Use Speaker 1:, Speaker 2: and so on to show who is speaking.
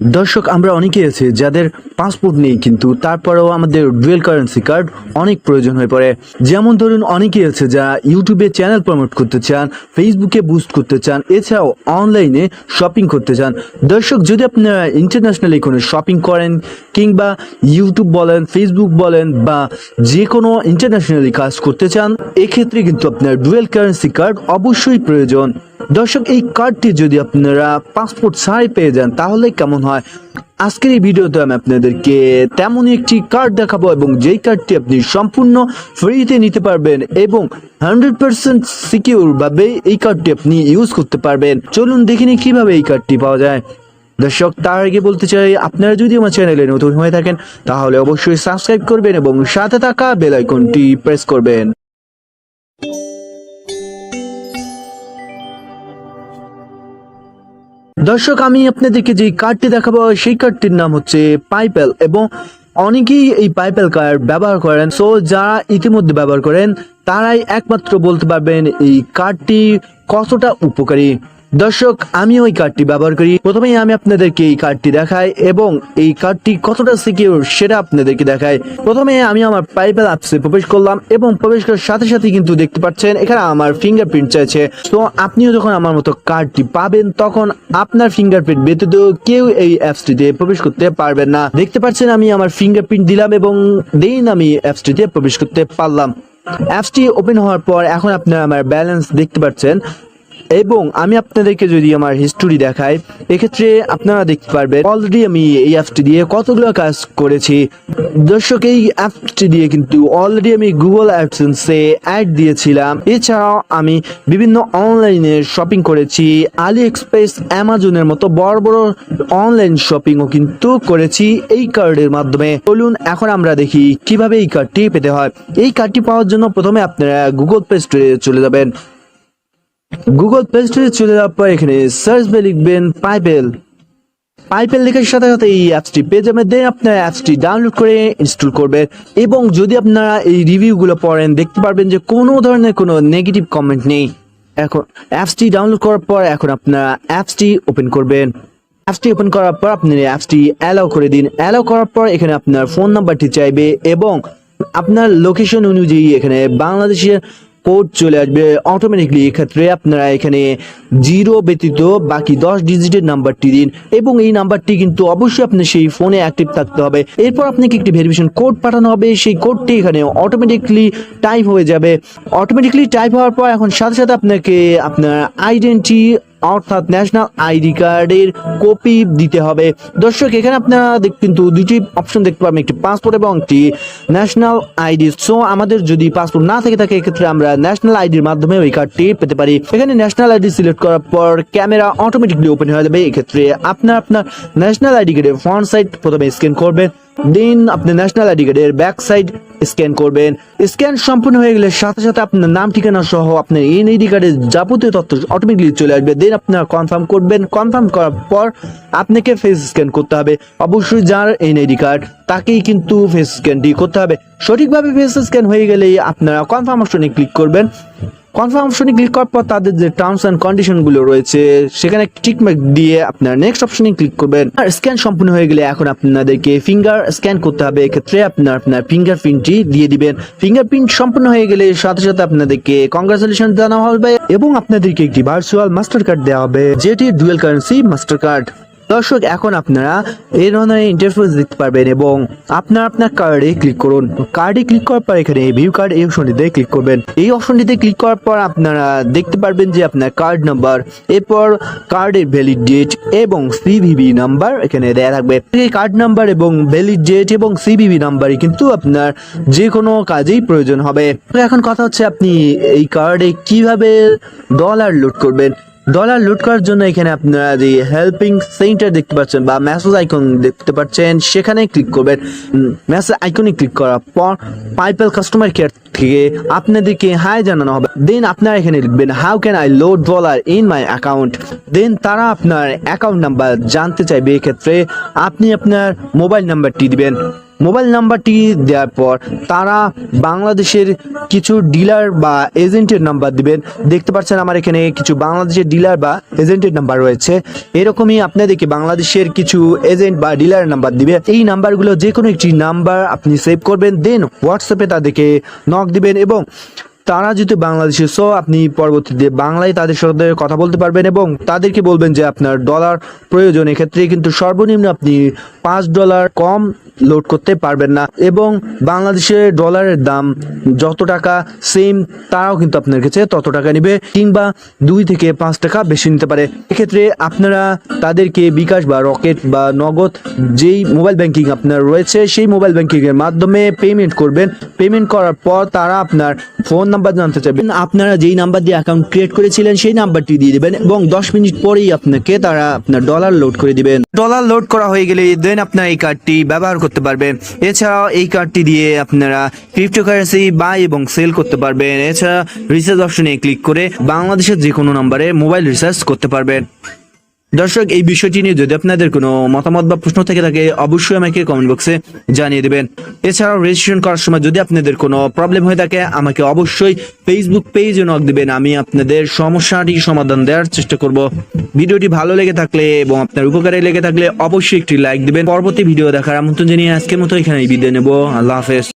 Speaker 1: দর্শক, আমরা অনেকেই আছে যাদের পাসপোর্ট নেই, কিন্তু তারপরেও আমাদের ডুয়েল কারেন্সি কার্ড অনেক প্রয়োজন হয়ে পড়ে। যেমন ধরুন, অনেকেই আছে যারা ইউটিউবে চ্যানেল প্রমোট করতে চান, ফেসবুকে বুস্ট করতে চান, এছাড়াও অনলাইনে শপিং করতে চান। দর্শক, যদি আপনারা ইন্টারন্যাশনালি কোনো শপিং করেন কিংবা ইউটিউব বলেন, ফেসবুক বলেন বা যে কোনো ইন্টারন্যাশনালি কাজ করতে চান, এক্ষেত্রে কিন্তু আপনার ডুয়েল কারেন্সি কার্ড অবশ্যই প্রয়োজন। দর্শক, এই কার্ডটি যদি আপনারা পাসপোর্ট ছাড়াই পেয়ে যান তাহলে কেমন হয়? আজকের এই ভিডিওতে আমি আপনাদেরকে তেমনই একটি কার্ড দেখাবো এবং যেই কার্ডটি আপনি সম্পূর্ণ ফ্রিতে নিতে পারবেন এবং 100% সিকিউর ভাবে এই কার্ডটি আপনি ইউজ করতে পারবেন। চলুন দেখে নিই কিভাবে এই কার্ডটি পাওয়া যায়। দর্শক, তার আগে বলতে চাই, আপনারা যদি আমার চ্যানেলে নতুন হয়ে থাকেন তাহলে অবশ্যই সাবস্ক্রাইব করবেন এবং সাথে থাকা বেল আইকনটি প্রেস করবেন। দর্শক, আমি আপনাদেরকে যে কার্ডটি দেখাবো সেই কার্ডটির নাম হচ্ছে পাইপেল এবং অনেকেই এই পাইপেল কার্ড ব্যবহার করেন। সো যারা ইতিমধ্যে ব্যবহার করেন তারাই একমাত্র বলতে পারবেন এই কার্ডটি কতটা উপকারী। দর্শক, আমি ওই কার্ডটি ব্যবহার করি। প্রথমেই আমি আপনাদেরকে এই কার্ডটি দেখাই এবং এই কার্ডটি কতটা সিকিউর সেটা আপনাদেরকে দেখাই। প্রথমে আমি আমার পাইপেল অ্যাপসে প্রবেশ করলাম এবং প্রবেশ করার সাথে সাথে কিন্তু দেখতে পাচ্ছেন এখানে আমার ফিঙ্গারপ্রিন্ট চাইছে। তো আপনিও যখন আমার মতো কার্ডটি পাবেন তখন আপনার ফিঙ্গারপ্রিন্ট ব্যতীত কেউ এই অ্যাপসটিতে প্রবেশ করতে পারবেন না। দেখতে পাচ্ছেন আমি আমার ফিঙ্গারপ্রিন্ট দিলাম এবং দেন আমি অ্যাপসটিতে প্রবেশ করতে পারলাম। অ্যাপসটি ওপেন হওয়ার পর এখন আপনারা আমার ব্যালেন্স দেখতে পাচ্ছেন এবং আমি আপনাদেরকে যদি আমার হিস্টোরি দেখাই, এক্ষেত্রে আপনারা দেখতে পারবেন অলরেডি আমি এই অ্যাপসটি দিয়ে কতগুলো কাজ করেছি। দর্শক, এই অ্যাপসটি দিয়ে কিন্তু অলরেডি আমি গুগল অ্যাডসেন্সে অ্যাড দিয়েছিলাম। এছাড়াও আমি বিভিন্ন অনলাইনে শপিং করেছি, আলি এক্সপ্রেস, অ্যামাজনের মতো বড় বড় অনলাইন শপিংও কিন্তু করেছি এই কার্ডের মাধ্যমে। চলুন এখন আমরা দেখি কিভাবে এই কার্ডটি পেতে হয়। এই কার্ডটি পাওয়ার জন্য প্রথমে আপনারা গুগল প্লে স্টোরে চলে যাবেন। গুগল প্লে স্টোরে চলে যাওয়ার পর এখানে সার্চ বে লিখবেন পাইপেল। পাইপেল লেখার সাথে সাথে এই অ্যাপসটি পেয়ে যাবেন। দেন আপনারা অ্যাপসটি ডাউনলোড করে ইনস্টল করবেন এবং যদি আপনারা এই রিভিউগুলো পড়েন দেখতে পারবেন যে কোনো ধরনের কোনো নেগেটিভ কমেন্ট নেই। এখন অ্যাপসটি ডাউনলোড করার পর এখন আপনারা অ্যাপসটি ওপেন করবেন। অ্যাপসটি ওপেন করার পর আপনি অ্যাপসটি অ্যালাউ করে দিন। অ্যালাউ করার পর এখানে আপনার ফোন নাম্বারটি চাইবে এবং আপনার লোকেশন অনুযায়ী এখানে বাংলাদেশের কোড চলে আসবে অটোমেটিকলি। এক্ষেত্রে আপনারা এখানে 0 ব্যতীত বাকি 10 ডিজিটের নাম্বারটি দিন এবং এই নাম্বারটি কিন্তু অবশ্যই আপনার সেই ফোনে অ্যাক্টিভ থাকতে হবে। এরপর আপনাকে একটি ভেরিফিকেশন কোড পাঠানো হবে, সেই কোডটি এখানে অটোমেটিকলি টাইপ হয়ে যাবে। অটোমেটিকলি টাইপ হওয়ার পর এখন সাথে সাথে আপনাকে আপনার আইডেন্টি অর্থাৎ ন্যাশনাল আইডি কার্ডের কপি দিতে হবে। দর্শক, এখানে আপনারা কিন্তু দুটি অপশন দেখতে পাবেন, একটি পাসপোর্ট এবং একটি ন্যাশনাল আইডি। সো আমাদের যদি পাসপোর্ট না থেকে থাকে এক্ষেত্রে আমরা ন্যাশনাল আইডির মাধ্যমে ওই কার্ডটি পেতে পারি। এখানে ন্যাশনাল আইডি সিলেক্ট করার পর ক্যামেরা অটোমেটিকলি ওপেন হয়ে যাবে। এক্ষেত্রে আপনার ন্যাশনাল আইডি কার্ডের ফ্রন্ট সাইড প্রথমে স্ক্যান করবেন, দেন আপনি ন্যাশনাল আইডি কার্ডের ব্যাক সাইড স্ক্যান করবেন। স্ক্যান সম্পূর্ণ হয়ে গেলে সাথে সাথে আপনার নাম ঠিকানা সহ আপনার এনআইডি কার্ডের যাবতীয় তথ্য অটোমেটিকলি চলে আসবে। দেন আপনার কনফার্ম করবেন। কনফার্ম করার পর আপনাকে ফেস স্ক্যান করতে হবে। অবশ্যই যার এনআইডি কার্ড তাকেই কিন্তু ফেস স্ক্যানটি করতে হবে। সঠিকভাবে ফেস স্ক্যান হয়ে গেলেই আপনারা কনফার্ম অপশনে ক্লিক করবেন। কনফার্ম অপশনে ক্লিক করার পর তাদের যে টার্মস অ্যান্ড কন্ডিশনগুলো রয়েছে সেখানে টিকমার্ক দিয়ে আপনার নেক্সট অপশনে ক্লিক করবেন। আর স্ক্যান সম্পূর্ণ হয়ে গেলে এখন আপনাদেরকে ফিঙ্গার স্ক্যান করতে হবে। এক্ষেত্রে আপনার ফিঙ্গারপ্রিন্টটি দিয়ে দিবেন। ফিঙ্গারপ্রিন্ট সম্পূর্ণ হয়ে গেলে সাথে সাথে আপনাদেরকে কংগ্রাচুলেশন জানানো হবে এবং আপনাদেরকে একটি ভার্চুয়াল মাস্টার কার্ড দেওয়া হবে, যেটি ডুয়েল কারেন্সি মাস্টার কার্ড। দর্শক, এখন আপনারা এই ধরনের ইন্টারফেস দেখতে পারবেন এবং আপনার কার্ডে ক্লিক করুন। কার্ডে ক্লিক করার পর এখানে ভিউ কার্ড এই অপশনটিতে ক্লিক করবেন। এই অপশনটিতে ক্লিক করার পর আপনারা দেখতে পারবেন যে আপনার কার্ড নাম্বার, এরপর কার্ডের ভ্যালিড ডেট এবং সিভিভি নাম্বার এখানে দেয়া থাকবে। এই কার্ড নাম্বার এবং ভ্যালিড ডেট এবং সিভিভি নাম্বারই কিন্তু আপনার যে কোনো কাজেই প্রয়োজন হবে। তো এখন কথা হচ্ছে আপনি এই কার্ডে কিভাবে ডলার লোড করবেন। ডলার লোড করার জন্য এখানে আপনারা যে হেল্পিং সেন্টার দেখতে পাচ্ছেন বা মেসেজ আইকন দেখতে পাচ্ছেন সেখানে ক্লিক করবেন। মেসেজ আইকনে ক্লিক করার পর পাইপেল কাস্টমার কেয়ার থেকে আপনাদেরকে হাই জানানো হবে। দেন আপনারা এখানে লিখবেন how can I load dollar in my account. দেন তারা আপনার অ্যাকাউন্ট নাম্বার জানতে চাইবে। এক্ষেত্রে আপনি আপনার মোবাইল নাম্বারটি দিবেন। মোবাইল নাম্বারটি দেওয়ার পর তারা বাংলাদেশের কিছু ডিলার বা এজেন্টের নাম্বার দিবেন। দেখতে পাচ্ছেন আমার এখানে কিছু বাংলাদেশের ডিলার বা এজেন্টের নাম্বার রয়েছে। এরকমই আপনাদেরকে বাংলাদেশের কিছু এজেন্ট বা ডিলারের নাম্বার দিবে। এই নাম্বারগুলো যে কোনো একটি নাম্বার আপনি সেভ করবেন, দেন হোয়াটসঅ্যাপে তাদেরকে নক দিবেন এবং তারা যদি বাংলাদেশে, সো আপনি পরবর্তীতে বাংলায় তাদের সাথে কথা বলতে পারবেন এবং তাদেরকে বলবেন যে আপনার ডলার প্রয়োজন। এক্ষেত্রে কিন্তু সর্বনিম্ন আপনি $5 কম লোড করতে পারবেন না এবং বাংলাদেশের ডলারের দাম যত টাকা সেম, তারাও কিন্তু আপনার কাছে তত টাকা নিবে, কিংবা 2 থেকে 5 টাকা বেশি নিতে পারে। এক্ষেত্রে আপনারা তাদেরকে বিকাশ বা রকেট বা নগদ যেই মোবাইল ব্যাংকিং আপনার রয়েছে সেই মোবাইল ব্যাংকিং এর মাধ্যমে পেমেন্ট করবেন। পেমেন্ট করার পর তারা আপনার ফোন নাম্বার জানতে চাইবেন। আপনারা যেই নাম্বার দিয়ে অ্যাকাউন্ট ক্রিয়েট করেছিলেন সেই নাম্বারটি দিয়ে দিবেন এবং 10 মিনিট পরেই আপনাকে তারা আপনার ডলার লোড করে দিবেন। ডলার লোড করা হয়ে গেলে দেন আপনার এই কার্ডটি ব্যবহার করতে পারবেন। এছাড়াও এই কার্ডটি দিয়ে আপনারা ক্রিপ্টোকারেন্সি বাই এবং সেল করতে পারবেন। এছাড়া রিচার্জ অপশনে ক্লিক করে বাংলাদেশের যে কোনো নম্বরে মোবাইল রিচার্জ করতে পারবেন। দর্শক, এই বিষয়টি নিয়ে যদি আপনাদের কোনো মতামত বা প্রশ্ন থেকে থাকে অবশ্যই আমাকে কমেন্ট বক্সে জানিয়ে দেবেন। এছাড়াও রেজিস্ট্রেশন করার সময় যদি আপনাদের কোনো প্রবলেম হয়ে থাকে আমাকে অবশ্যই ফেসবুক পেজে নক দিবেন। আমি আপনাদের সমস্যাটি সমাধান দেওয়ার চেষ্টা করব। ভিডিওটি ভালো লেগে থাকলে এবং আপনার উপকারে লেগে থাকলে অবশ্যই একটি লাইক দিবেন। পরবর্তী ভিডিও দেখার আমন্ত্রণ জানিয়ে আজকের মতো এখানেই বিদায় নেব। আল্লাহ হাফেজ।